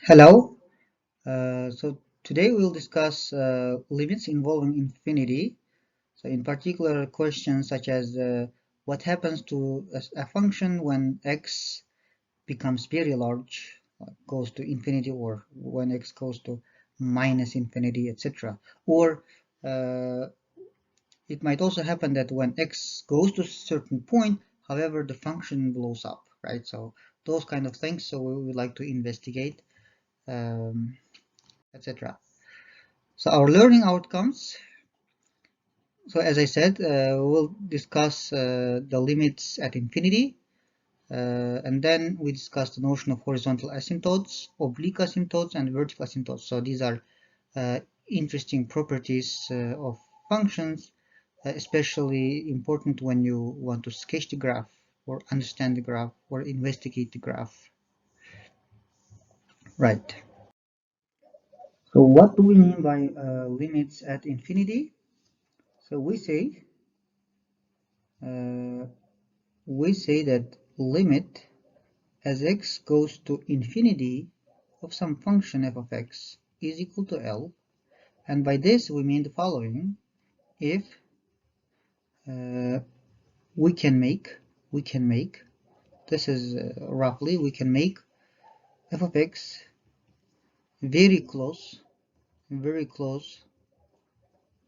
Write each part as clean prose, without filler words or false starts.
Hello. So today we'll discuss limits involving infinity. So in particular, questions such as what happens to a function when x becomes very large, goes to infinity, or when x goes to minus infinity, etc. Or uh, it might also happen that when x goes to a certain point, however, the function blows up, right? So those kind of things. So we would like to investigate, etc. So our learning outcomes. So as I said, we'll discuss the limits at infinity, and then we discuss the notion of horizontal asymptotes, oblique asymptotes, and vertical asymptotes. So these are interesting properties of functions, especially important when you want to sketch the graph or understand the graph or investigate the graph. Right. So what do we mean by limits at infinity? So uh, we say that limit as x goes to infinity of some function f of x is equal to L, and by this we mean the following: if uh, we can make this is roughly we can make f of x very close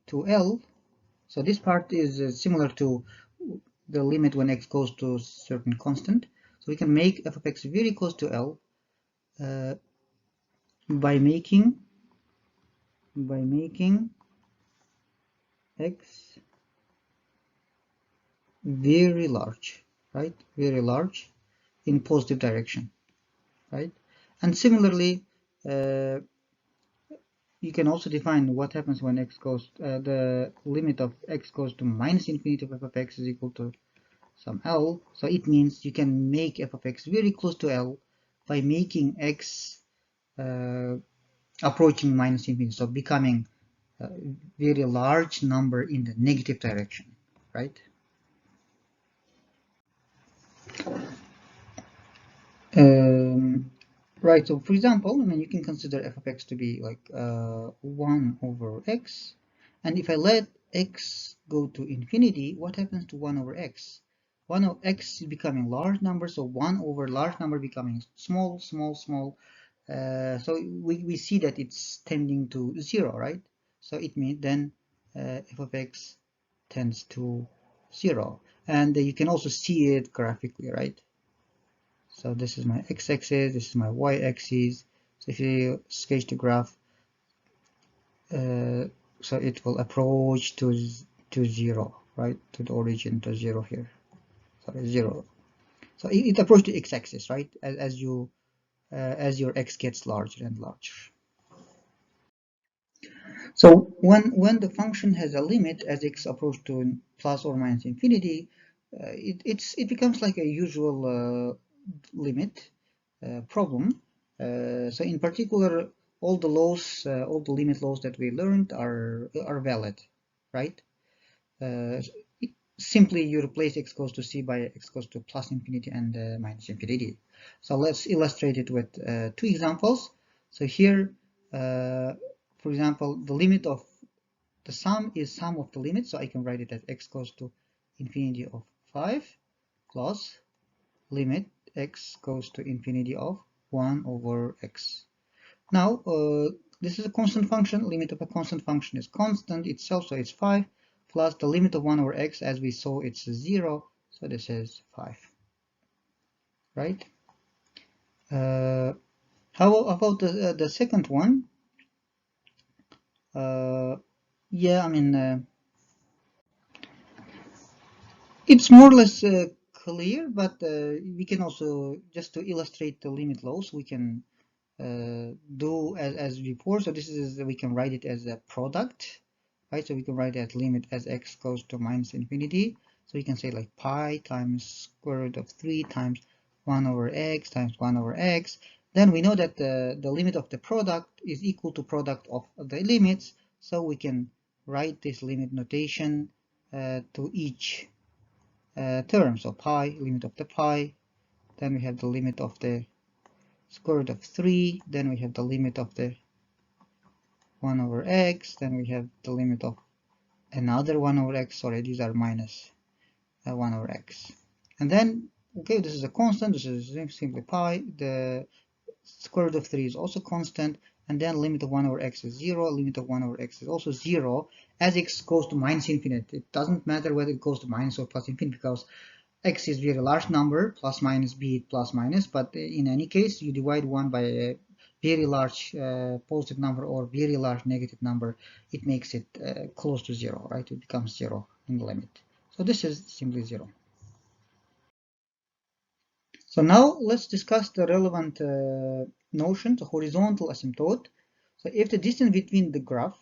to L. So this part is similar to the limit when x goes to a certain constant. So we can make f of x very close to L uh, by making x very large, right? Very large in positive direction, right? And similarly, uh, you can also define what happens when x goes, the limit of x goes to minus infinity of f of x is equal to some L. So it means you can make f of x very close to L by making x approaching minus infinity, so becoming a very large number in the negative direction, right? Um, right, so for example, I mean, you can consider f of x to be like 1 over x. And if I let x go to infinity, what happens to 1 over x? 1 over x is becoming large number, so 1 over large number becoming small, small, small. So we see that it's tending to 0, right? So it means then f of x tends to 0. And you can also see it graphically, right? So this is my x-axis, this is my y-axis. So if you sketch the graph, so it will approach to 0, right? To the origin, to 0 here. Sorry, 0. So it approaches the x-axis, right? As your x gets larger and larger. So when the function has a limit as x approaches to plus or minus infinity, it becomes like a usual limit problem. So in particular, all the limit laws that we learned are valid, right? Uh, Simply you replace x goes to c by x goes to plus infinity and minus infinity. So let's illustrate it with two examples. So here, for example, the limit of the sum is sum of the limits, so I can write it as x goes to infinity of 5 plus limit x goes to infinity of 1 over x. Now, this is a constant function. Limit of a constant function is constant itself, so it's 5, plus the limit of 1 over x, as we saw, it's 0, so this is 5, right? How about the second one? Yeah, I mean, it's more or less clear, but we can also, just to illustrate the limit laws, we can do as before. So this is, we can write it as a product, right? So we can write that limit as x goes to minus infinity. So you can say like pi times square root of 3 times 1 over x times 1 over x. Then we know that the limit of the product is equal to product of the limits. So we can write this limit notation to each term. So pi, limit of the pi. Then we have the limit of the square root of 3, then we have the limit of the 1 over x, then we have the limit of another 1 over x, sorry, these are minus 1 over x. And then, okay, this is a constant, this is simply pi, the square root of 3 is also constant, and then limit of 1 over x is 0, limit of 1 over x is also 0, as x goes to minus infinite. It doesn't matter whether it goes to minus or plus infinite, because x is a very large number, plus minus, be it plus minus, but in any case, you divide one by a very large positive number or very large negative number, it makes it close to 0, right? It becomes 0 in the limit. So this is simply 0. So now let's discuss the relevant notion, the horizontal asymptote. So if the distance between the graph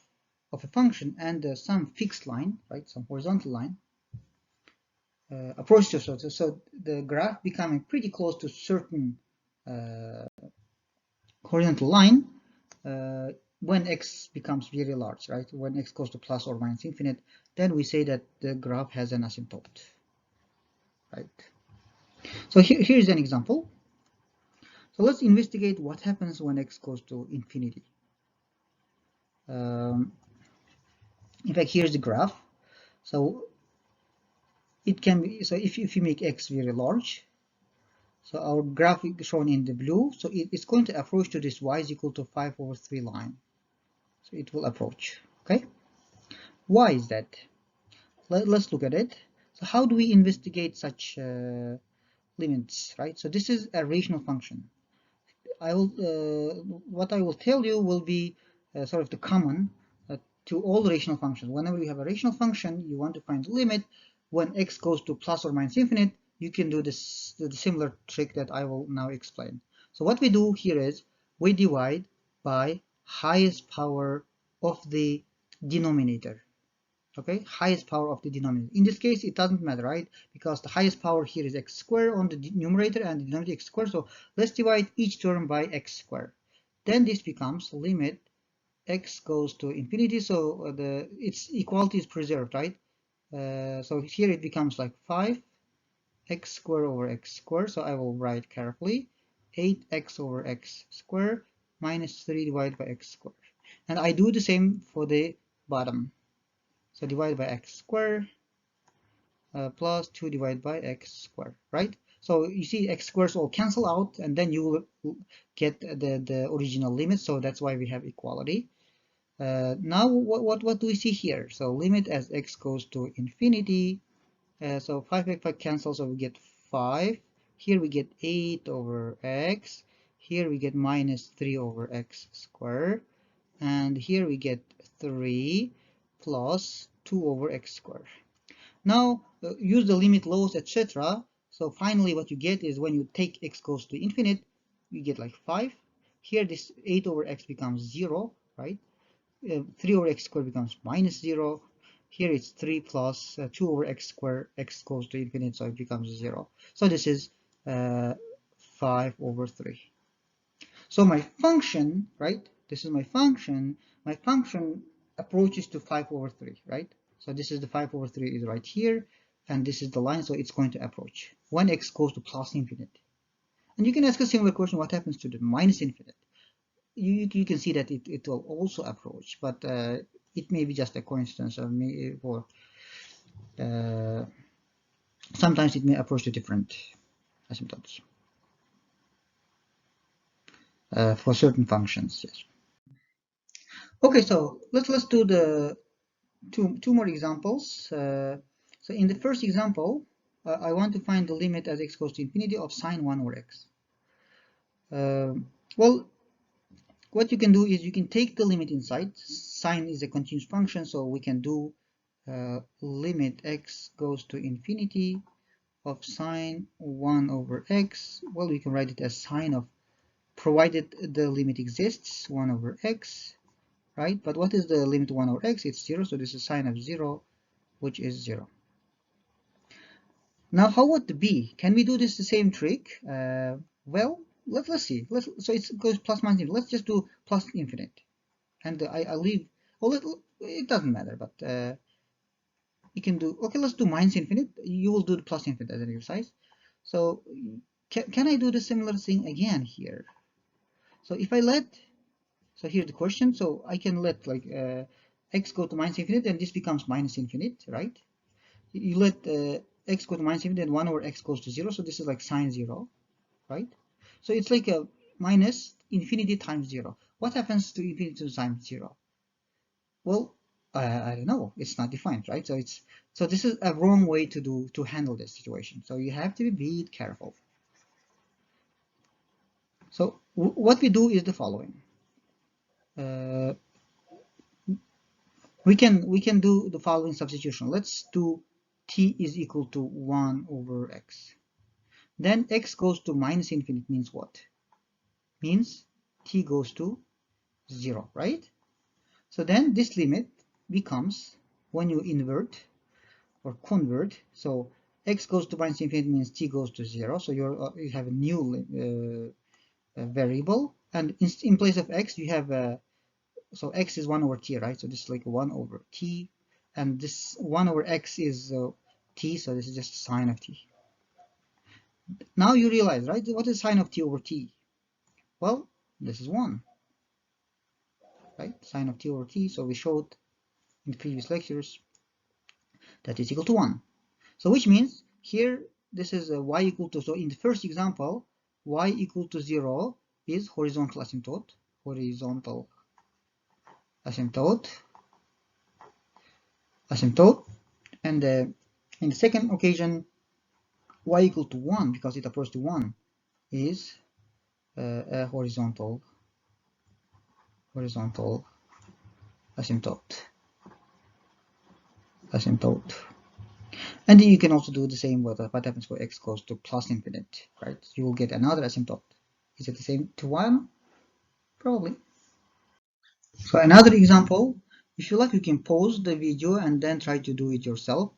of a function and some fixed line, right, some horizontal line, approach to so the graph becoming pretty close to certain horizontal line when x becomes very large, right? When x goes to plus or minus infinite, then we say that the graph has an asymptote, right? So here's an example. So let's investigate what happens when x goes to infinity. In fact, here's the graph. So it can be, so if you make x very large, so our graph is shown in the blue, so it's going to approach to this y is equal to 5 over 3 line. So it will approach, okay? Why is that? Let's look at it. So how do we investigate such limits, right? So this is a rational function. What I will tell you will be sort of the common to all rational functions. Whenever you have a rational function, you want to find the limit. When x goes to plus or minus infinite, you can do the similar trick that I will now explain. So what we do here is we divide by highest power of the denominator. Okay, highest power of the denominator. In this case, it doesn't matter, right? Because the highest power here is x squared on the numerator and the denominator x squared. So let's divide each term by x squared. Then this becomes limit x goes to infinity. So its equality is preserved, right? So here it becomes like 5 x squared over x squared. So I will write carefully 8x over x squared minus 3 divided by x squared. And I do the same for the bottom. So divided by x squared plus 2 divided by x squared, right? So you see x squares all cancel out, and then you will get the original limit. So that's why we have equality. Now what do we see here? So limit as x goes to infinity. So 5 cancels, so we get 5. Here we get 8 over x. Here we get minus 3 over x squared. And here we get 3 plus 2 over x squared. Now use the limit laws, etc. So finally what you get is when you take x goes to infinite, you get like 5. Here this 8 over x becomes 0, right? 3 over x squared becomes minus 0. Here it's 3 plus 2 over x squared, x goes to infinite, so it becomes 0. So this is 5 over 3. So my function, right? This is my function. My function approaches to 5 over 3, right? So this is the 5 over 3 is right here, and this is the line, so it's going to approach when x goes to plus infinite. And you can ask a similar question, what happens to the minus infinite? You can see that it will also approach, but it may be just a coincidence, or sometimes it may approach to different asymptotes for certain functions, yes. Okay, so let's do the two more examples. So in the first example, I want to find the limit as x goes to infinity of sine 1 over x. Well, what you can do is you can take the limit inside. Sine is a continuous function, so we can do limit x goes to infinity of sine 1 over x. Well, we can write it as sine of, provided the limit exists, 1 over x, right? But what is the limit 1 over x? It's 0, so this is sine of 0, which is 0. Now, how about the b? Can we do this the same trick? Well, let's see. So it goes plus minus infinite. Let's just do plus infinite. And I leave, well, it doesn't matter, but you can do, okay, let's do minus infinite. You will do the plus infinite as an exercise. So can I do the similar thing again here? So if I let, so here's the question, so I can let like x go to minus infinite, and this becomes minus infinite, right? You let x go to minus infinite, and 1 over x goes to 0, so this is like sine 0, right? So it's like a minus infinity times 0. What happens to infinity times 0? Well, I don't know. It's not defined, right? So this is a wrong way to handle this situation. So you have to be careful. So what we do is the following. We can do the following substitution. Let's do t is equal to 1 over x. Then x goes to minus infinite means what? Means t goes to 0, right? So then this limit becomes, when you invert or convert, so x goes to minus infinity means t goes to 0, so you have a new variable, and in place of x you have so x is 1 over t, right? So this is like 1 over t, and this 1 over x is t, so this is just sine of t. Now you realize, right, what is sine of t over t? Well, this is 1, right? Sine of t over t, so we showed in previous lectures that is equal to 1. So which means here this is y equal to, so in the first example, y equal to 0 is horizontal asymptote, and in the second occasion, y equal to 1, because it approaches to 1, is a horizontal asymptote. And then you can also do the same with what happens for x goes to plus infinite, right? You will get another asymptote. Is it the same to 1? Probably. So another example, if you like, you can pause the video and then try to do it yourself.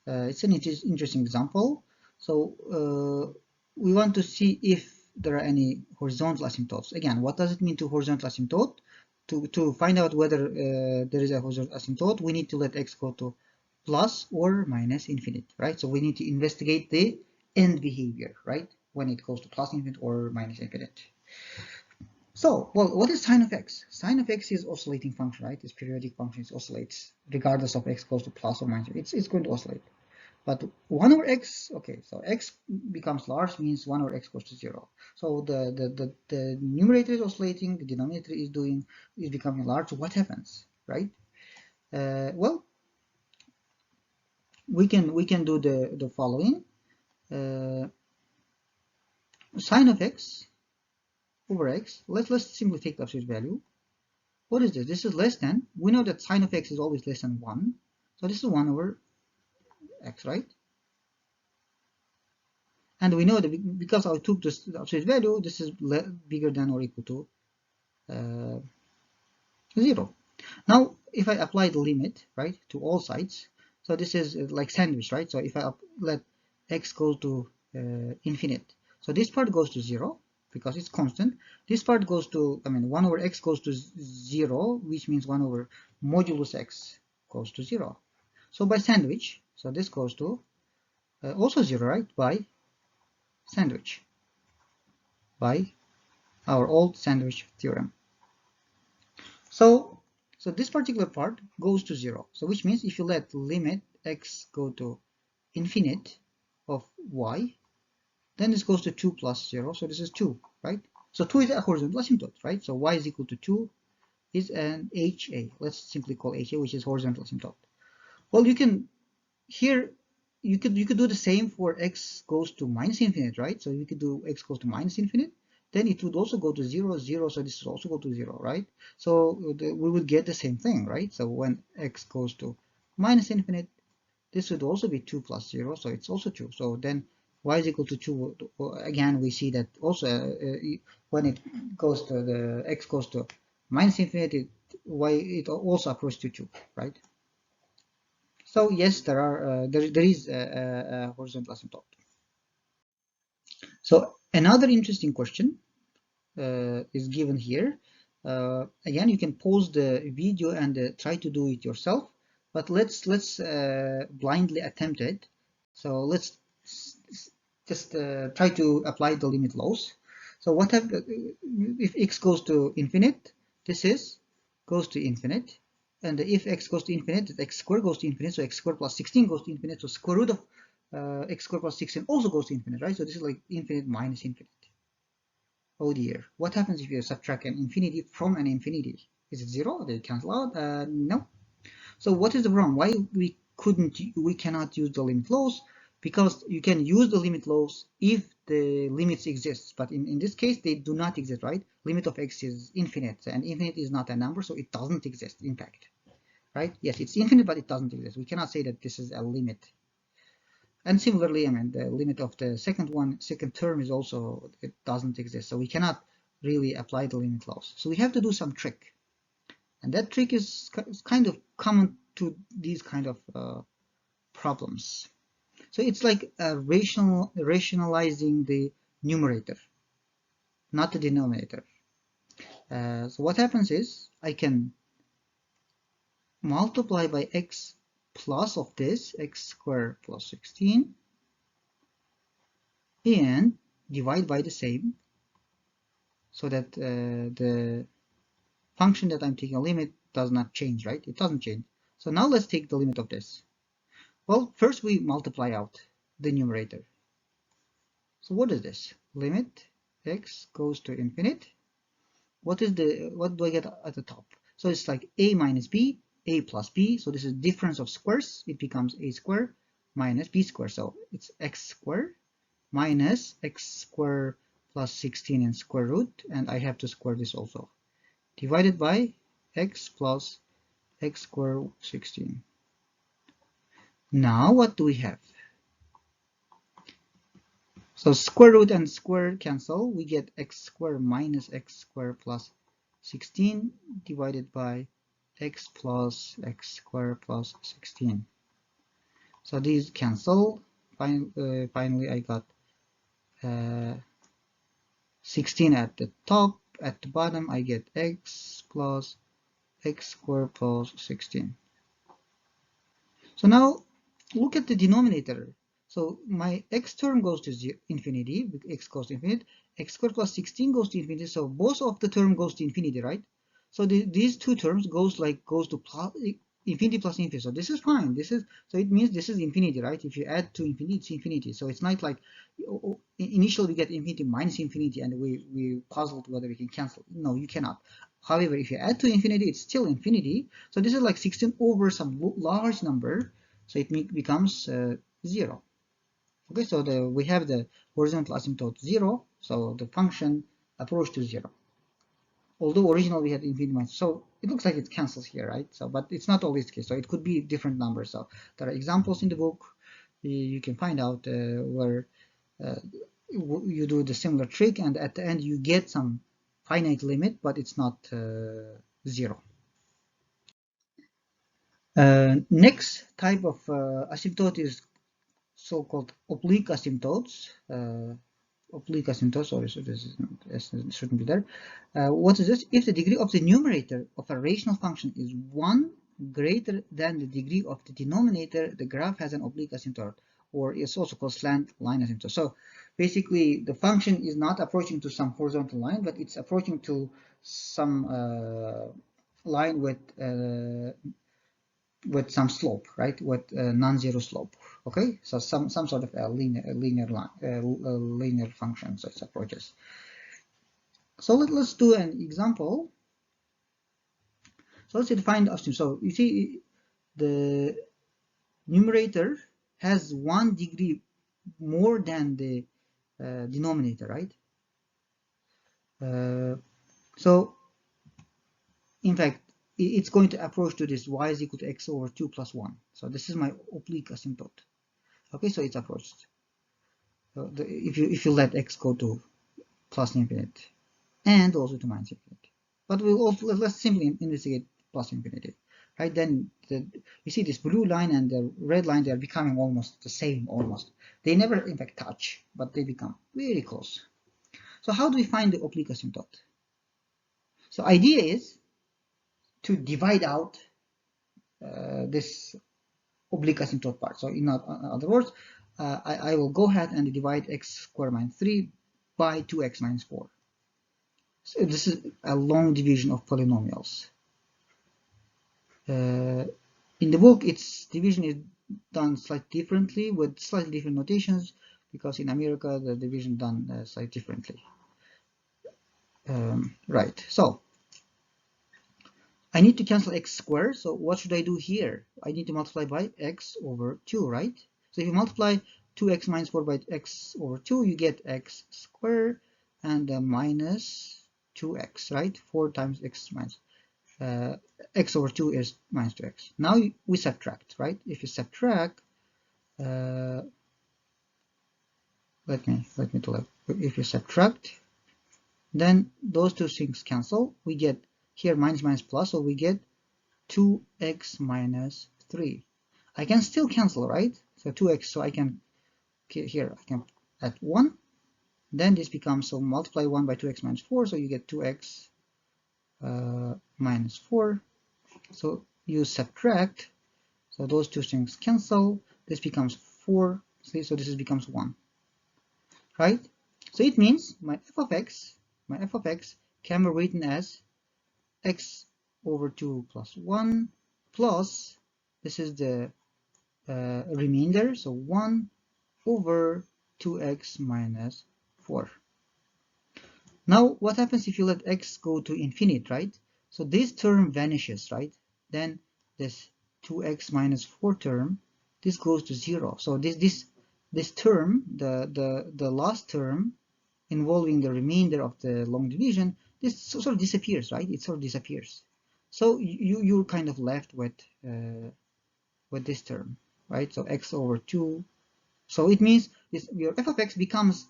It's an interesting example. So we want to see if there are any horizontal asymptotes. Again, what does it mean to horizontal asymptote? To find out whether there is a horizontal asymptote, we need to let x go to plus or minus infinite, right? So we need to investigate the end behavior, right? When it goes to plus infinite or minus infinite. So, well, what is sine of x? Sine of x is oscillating function, right? It's periodic function, it oscillates regardless of x goes to plus or minus. It's going to oscillate. But 1 over x, okay, so x becomes large means 1 over x goes to 0. So the numerator is oscillating, the denominator is becoming large. What happens, right? Well, we can do the following. Sine of x over x. Let's simply take the absolute value. What is this? This is less than. We know that sine of x is always less than 1. So this is 1 over x, right? And we know that because I took this absolute value, this is bigger than or equal to 0. Now, if I apply the limit, right, to all sides, so this is like sandwich, right? So if I let x go to infinite, so this part goes to 0 because it's constant. This part goes to, 1 over x goes to 0, which means 1 over modulus x goes to 0. So by sandwich, so this goes to also 0, right? By sandwich, by our old sandwich theorem. So this particular part goes to 0. So which means if you let limit x go to infinite of y, then this goes to 2 plus 0. So this is 2, right? So 2 is a horizontal asymptote, right? So y is equal to 2 is an HA. Let's simply call HA, which is horizontal asymptote. Well, you can here you could do the same for x goes to minus infinite, right? So you could do x goes to minus infinite, then it would also go to 0, 0, so this would also go to 0, right? So we would get the same thing, right? So when x goes to minus infinite, this would also be 2 plus 0, so it's also 2. So then y is equal to 2. Again, we see that also when it goes to the x goes to minus infinity, it also approaches to 2, right? So yes, there is a horizontal asymptote. So another interesting question is given here. Again, you can pause the video and try to do it yourself, but let's blindly attempt it. So let's just try to apply the limit laws. So what if x goes to infinite, this is goes to infinite, and if x goes to infinite, x squared goes to infinite, so x squared plus 16 goes to infinite, so square root of x squared plus 16 also goes to infinite, right? So this is like infinite minus infinite. Oh dear, what happens if you subtract an infinity from an infinity? Is it 0? They cancel out? No. So what is the problem? Why we cannot use the limit laws? Because you can use the limit laws if the limits exist, but in this case they do not exist, right? Limit of x is infinite, and infinite is not a number, so it doesn't exist, in fact, right? Yes, it's infinite, but it doesn't exist. We cannot say that this is a limit. And similarly, I mean, the limit of the second term is also, it doesn't exist, so we cannot really apply the limit laws. So we have to do some trick. And that trick is kind of common to these kind of problems. So it's like rationalizing the numerator, not the denominator. So what happens is I can multiply by x plus of this, x squared plus 16, and divide by the same, so that the function that I'm taking a limit does not change, right? It doesn't change. So now let's take the limit of this. Well, first we multiply out the numerator. So what is this? Limit x goes to infinite. What do I get at the top? So it's like a minus b, a plus b. So this is difference of squares. It becomes a squared minus b squared. So it's x squared minus x squared plus 16 and square root. And I have to square this also. Divided by x plus x squared 16. Now what do we have? So square root and square cancel. We get x squared minus x squared plus 16 divided by x plus x squared plus 16. So these cancel. Finally, I got 16 at the top. At the bottom, I get x plus x squared plus 16. So now look at the denominator. So my x term goes to infinity, x goes to infinity, x squared plus 16 goes to infinity, so both of the term goes to infinity, right? So these two terms goes to plus, infinity plus infinity. So this is fine. So it means this is infinity, right? If you add to infinity, it's infinity. So it's not like initially we get infinity minus infinity and we puzzled whether we can cancel. No, you cannot. However, if you add to infinity, it's still infinity. So this is like 16 over some large number. So it becomes 0. Okay, so we have the horizontal asymptote 0. So the function approach to 0. Although originally we had infinity minus, so it looks like it cancels here, right? So, but it's not always the case. So it could be different numbers. So there are examples in the book. You can find out where you do the similar trick, and at the end you get some finite limit, but it's not 0. Next type of asymptote is so-called oblique asymptotes. Oblique asymptotes, sorry, so this shouldn't be there. What is this? If the degree of the numerator of a rational function is 1 greater than the degree of the denominator, the graph has an oblique asymptote, or it's also called slant line asymptote. So basically, the function is not approaching to some horizontal line, but it's approaching to some line with some slope, right? With non-zero slope. Okay, so some sort of a linear line, linear function, such approaches. So let's do an example. So let's define the asymptote. So you see, the numerator has 1 degree more than the denominator, right? So in fact, it's going to approach to this y is equal to x over 2 plus 1. So this is my oblique asymptote. Okay, so it's approached. So if you let x go to plus infinite and also to minus infinity, but let's simply investigate plus infinity, right? Then you see this blue line and the red line, they are becoming almost the same. Almost, they never in fact touch, but they become very close. So how do we find the oblique asymptote? So idea is to divide out this oblique asymptote part. So in other words, I will go ahead and divide x squared minus 3 by 2x minus 4. So this is a long division of polynomials. In the book, its division is done slightly differently with slightly different notations, because in America the division done slightly differently. Right, so I need to cancel x squared, so what should I do here? I need to multiply by x over 2, right? So if you multiply 2x minus 4 by x over 2, you get x squared and minus 2x, right? 4 times x minus x over 2 is minus 2x. Now we subtract, right? If you subtract, let me do it. If you subtract, then those two things cancel. We get here minus minus plus, so we get 2x minus 3. I can still cancel, right? So 2x, so I can, here I can add 1. Then this becomes, so multiply 1 by 2x minus 4, so you get 2x minus 4. So you subtract, so those two things cancel. This becomes 4, see, so this becomes 1, right? So it means my f of x can be written as x over 2 plus 1 plus, this is the remainder, so 1 over 2x minus 4. Now what happens if you let x go to infinite, right? So this term vanishes, right? Then this 2x minus 4 term, this goes to 0. So this term, the last term involving the remainder of the long division, this sort of disappears, right? It sort of disappears. So you're kind of left with this term, right? So x over 2. So it means your f of x becomes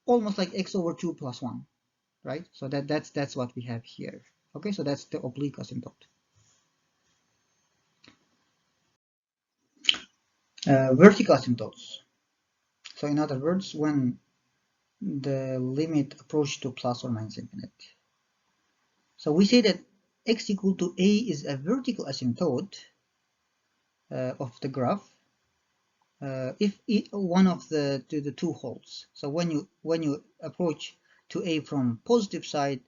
almost like x over 2 plus 1, right? So that's what we have here. Okay, so that's the oblique asymptote. Vertical asymptotes. So in other words, when the limit approaches to plus or minus infinite. So we say that x equal to a is a vertical asymptote of the graph if one of the two holds. So when you approach to a from positive side,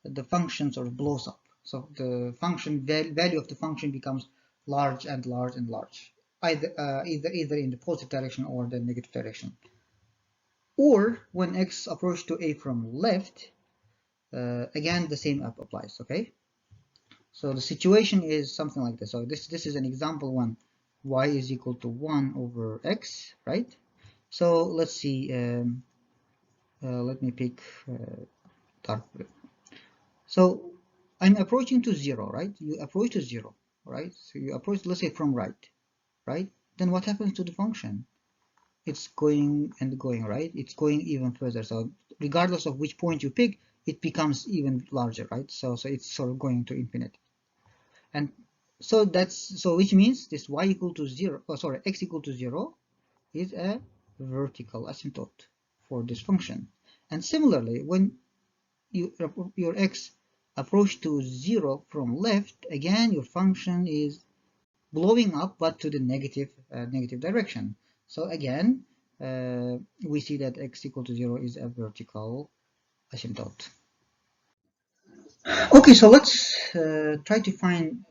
the function sort of blows up. So the function value of the function becomes large and large and large, either in the positive direction or the negative direction. Or when x approaches to a from left, again the same applies. Okay. So the situation is something like this. So this is an example when y is equal to 1 over x, right? So let's see. Let me pick dark blue. So I'm approaching to 0, right? You approach to 0, right? So you approach, let's say, from right? Then what happens to the function? It's going and going, right? It's going even further. So regardless of which point you pick, it becomes even larger, right? So it's sort of going to infinity. And so which means this y equal to 0, x equal to 0 is a vertical asymptote for this function. And similarly, when your x approach to 0 from left, again your function is blowing up but to the negative direction. So again we see that x equal to 0 is a vertical asymptote. Okay, so let's try to find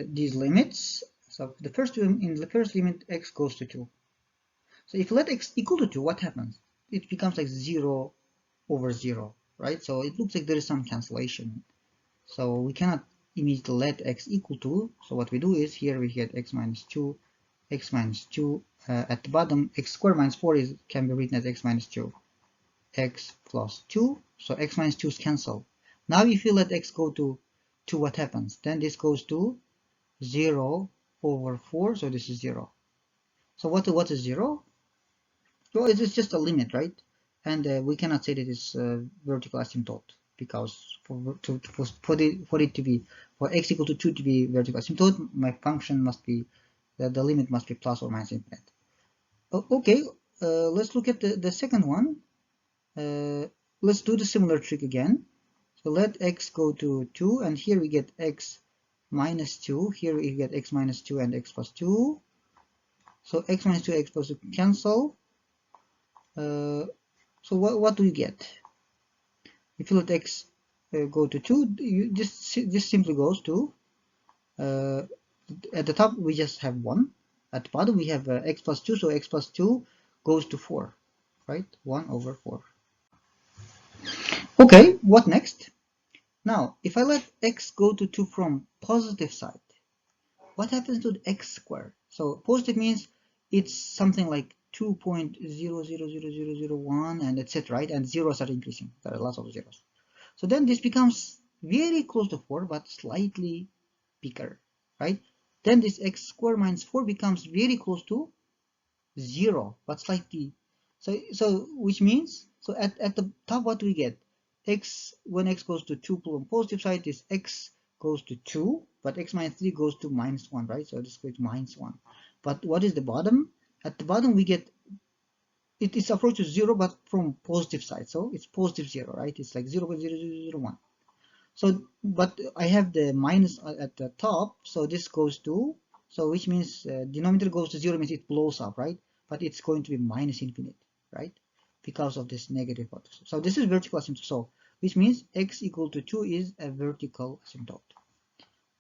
these limits. So the first limit, x goes to 2. So if you let x equal to 2, what happens? It becomes like 0 over 0, right? So it looks like there is some cancellation. So we cannot immediately let x equal to. So what we do is here we get x minus 2, at the bottom, x squared minus 4 can be written as x minus 2, x plus 2. So x minus 2 is cancelled. Now if you let x go to 2, what happens? Then this goes to 0 over 4, so this is 0. So what is 0? Well, it is just a limit, right? And we cannot say that it's vertical asymptote, because for x equal to 2 to be vertical asymptote, my function must be, the limit must be plus or minus infinite. Okay, let's look at the second one. Let's do the similar trick again. So let x go to 2, and here we get x minus 2. Here we get x minus 2 and x plus 2. So x minus 2, x plus 2 cancel. So what do you get? If you let x go to 2, this simply goes to, at the top we just have 1, at the bottom we have x plus 2, so x plus 2 goes to 4, right? 1 over 4. Okay, what next? Now, if I let x go to 2 from positive side, what happens to the x squared? So positive means it's something like 2.000001 and etc., right? And zeros are increasing. There are lots of zeros. So then this becomes very close to 4, but slightly bigger, right? Then this x squared minus 4 becomes very close to 0, but slightly. So which means, so at the top, what do we get? X, when x goes to 2 on positive side, this x goes to 2, but x minus 3 goes to minus 1, right? So this goes to minus 1. But what is the bottom? At the bottom, we get, it is approach to 0, but from positive side. So it's positive 0, right? It's like 0.0001. So, but I have the minus at the top, so this goes to, so which means denominator goes to 0 means it blows up, right? But it's going to be minus infinite, right? Because of this negative part. So this is vertical asymptote. So which means x equal to 2 is a vertical asymptote.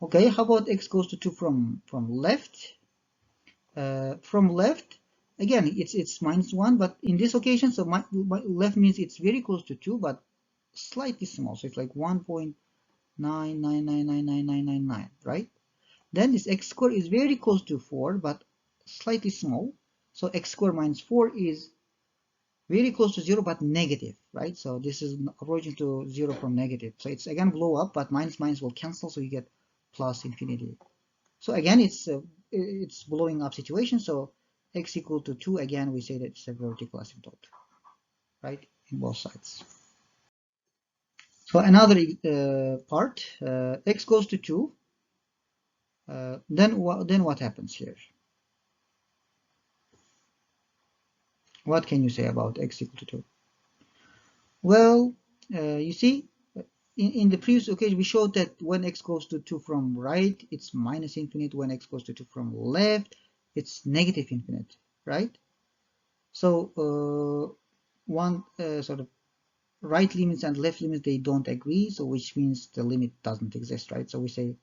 Okay, how about x goes to 2 from left? From left, again, it's minus 1, but in this occasion, so my left means it's very close to 2, but slightly small. So it's like 1.9999999, right? Then this x squared is very close to 4, but slightly small. So x squared minus 4 is very close to 0, but negative, right? So this is approaching to 0 from negative. So it's again blow up, but minus minus will cancel, so you get plus infinity. So again, it's blowing up situation. So x equal to 2, again, we say that it's a vertical asymptote, right? In both sides. So another part, x goes to 2. Then what happens here? What can you say about x equal to 2? Well, you see, in the previous occasion, we showed that when x goes to 2 from right, it's minus infinite. When x goes to 2 from left, it's negative infinite, right? So one sort of right limits and left limits, they don't agree, so which means the limit doesn't exist, right? So we say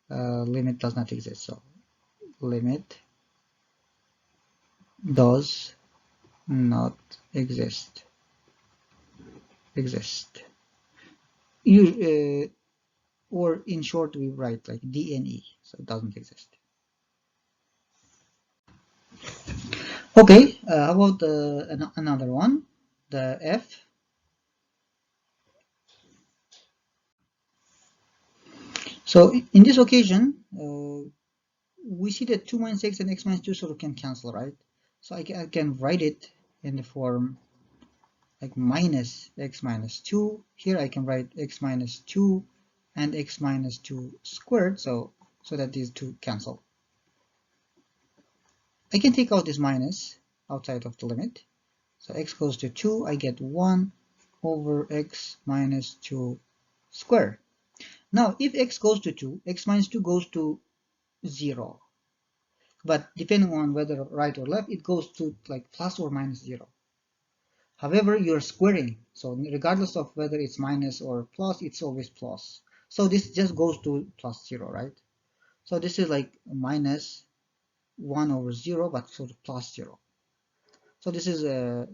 limit does not exist. So limit does not exist. Or in short, we write like DNE, so it doesn't exist. Okay, how about another one, the F? So in this occasion, we see that 2 minus x and x minus 2 sort of can cancel, right? So I can write it in the form like minus x minus 2. Here I can write x minus 2 and x minus 2 squared, so that these two cancel. I can take out this minus outside of the limit. So x goes to 2, I get 1 over x minus 2 squared. Now, if x goes to 2, x minus 2 goes to 0. But depending on whether right or left, it goes to like plus or minus 0. However, you're squaring, so regardless of whether it's minus or plus, it's always plus. So this just goes to plus 0, right? So this is like minus 1 over 0, but sort of plus 0. So this is a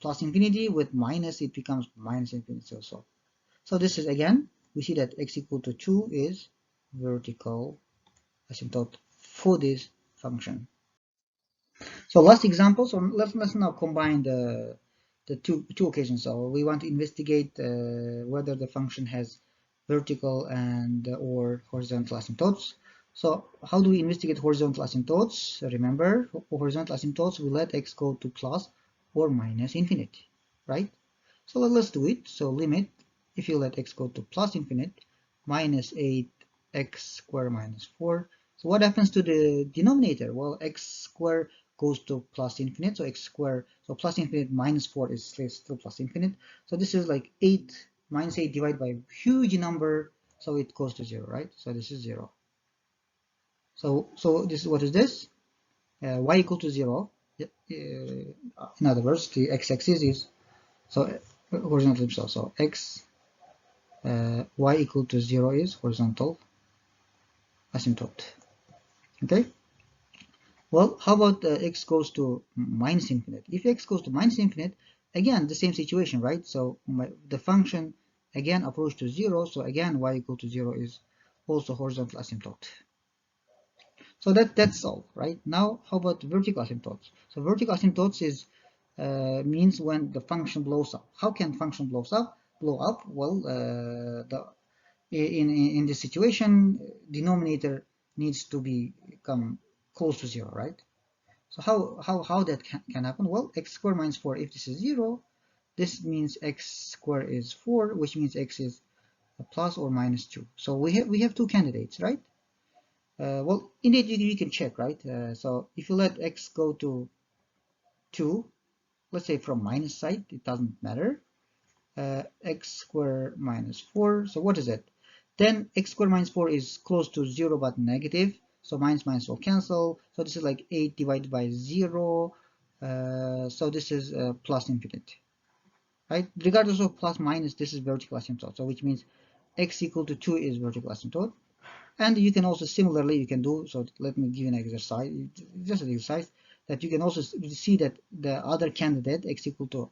plus infinity with minus, it becomes minus infinity also. So this is, again, we see that x equal to 2 is vertical asymptote for this function. So last example, so let's now combine the two occasions. So we want to investigate whether the function has vertical and or horizontal asymptotes. So how do we investigate horizontal asymptotes? Remember, for horizontal asymptotes, we let x go to plus or minus infinity, right? So let's do it. So limit, if you let x go to plus infinite, minus 8x squared minus 4. So what happens to the denominator? Well, x squared goes to plus infinite, so x squared, so plus infinite minus 4 is still plus infinite. So this is like 8 minus 8 divided by a huge number, so it goes to 0, right? So this is 0. So this is, what is this? Y equal to 0. In other words, the x-axis is, so horizontal, so x y equal to 0 is horizontal asymptote. Okay. Well, how about x goes to minus infinite? If x goes to minus infinite, again the same situation, right? So the function again approach to 0. So again y equal to 0 is also horizontal asymptote. So that's all, right? Now how about vertical asymptotes? So vertical asymptotes is means when the function blows up. How can function blow up? Well, in this situation, denominator needs to become close to 0, right? So how that can happen? Well, x squared minus 4, if this is 0, this means x squared is 4, which means x is a plus or minus 2. So we have two candidates, right? Well, indeed you can check, right? So if you let x go to 2, let's say from minus side, it doesn't matter. X squared minus 4, so what is it? Then x squared minus 4 is close to 0 but negative, so minus minus will cancel, so this is like 8 divided by 0, so this is plus infinite, right? Regardless of plus minus, this is vertical asymptote, so which means x equal to 2 is vertical asymptote. And you can also similarly you can do, so let me give you an exercise, just an exercise that you can also see that the other candidate x equal to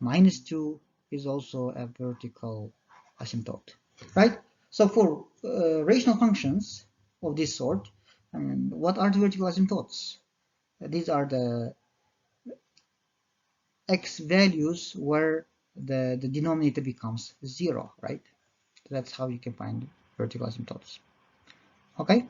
minus 2 is also a vertical asymptote, right? So for rational functions of this sort, what are the vertical asymptotes? These are the x values where the denominator becomes 0, right? That's how you can find vertical asymptotes. Okay.